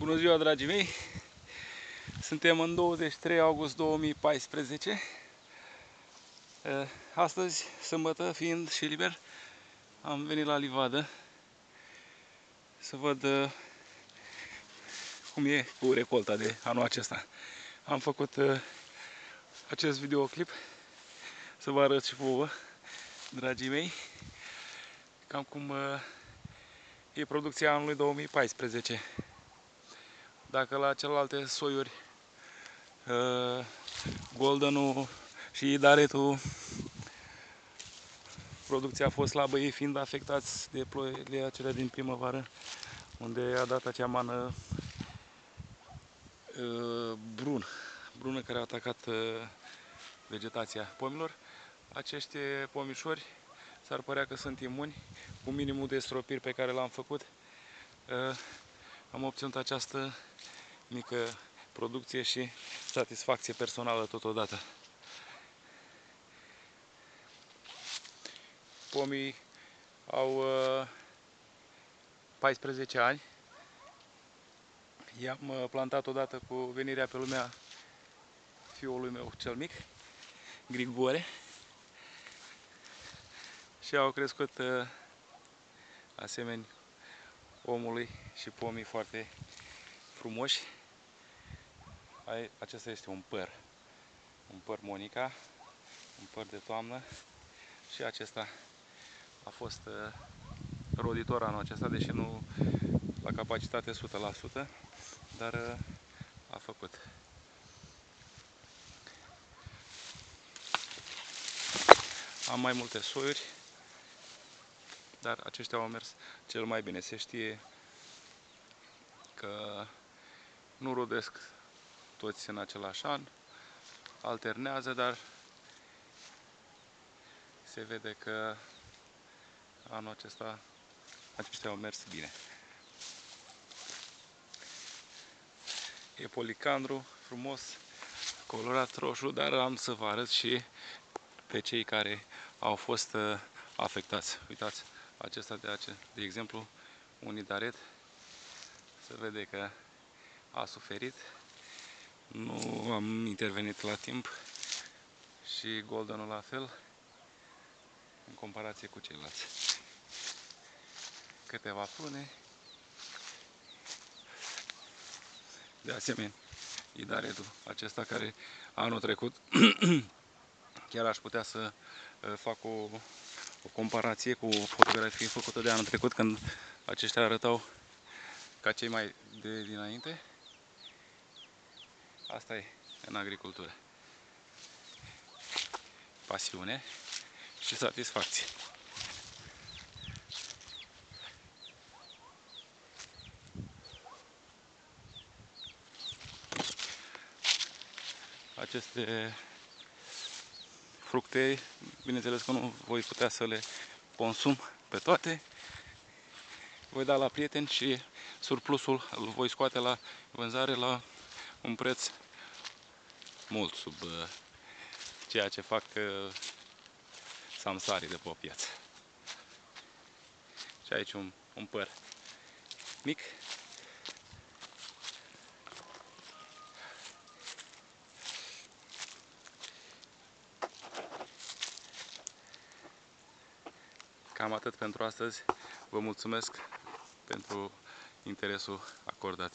Bună ziua, dragii mei! Suntem în 23 august 2014. Astăzi, sâmbătă, fiind și liber, am venit la livadă să văd cum e cu recolta de anul acesta. Am făcut acest videoclip să vă arăt și vouă, dragii mei, cam cum e producția anului 2014. Dacă la celelalte soiuri Golden-ul și Idaretul producția a fost slabă, ei fiind afectați de ploile acelea din primăvară, unde a dat acea mană brună care a atacat vegetația pomilor. Acești pomișori s-ar părea că sunt imuni. Cu minimul de stropiri pe care l-am făcut, am obținut această mică producție și satisfacție personală totodată. Pomii au 14 ani. I-am plantat odată cu venirea pe lumea fiului meu cel mic, Grigore, și au crescut asemenea omului și pomii foarte frumoși. Acesta este un păr Monica, un păr de toamnă, și acesta a fost roditor anul acesta, deși nu la capacitate 100%, dar a făcut. Am mai multe soiuri, dar aceștia au mers cel mai bine. Se știe că nu rodesc toți în același an, alternează, dar se vede că anul acesta aceștia au mers bine. E policandru frumos, colorat roșu, dar am să vă arăt și pe cei care au fost afectați. Uitați, acesta de exemplu, un idaret, se vede că a suferit. Nu am intervenit la timp, și Goldenul la fel, în comparație cu ceilalți. Câteva prune. De asemenea, idaretul acesta, care anul trecut chiar aș putea să fac o comparație cu o fotografie făcută de anul trecut, când aceștia arătau ca cei mai de dinainte. Asta e în agricultură. Pasiune și satisfacție. Aceste fructe, bineînțeles că nu voi putea să le consum pe toate. Voi da la prieteni și surplusul îl voi scoate la vânzare la un preț mult sub ceea ce fac samsarii de pe o piață. Și aici un păr mic. Cam atât pentru astăzi. Vă mulțumesc pentru interesul acordat.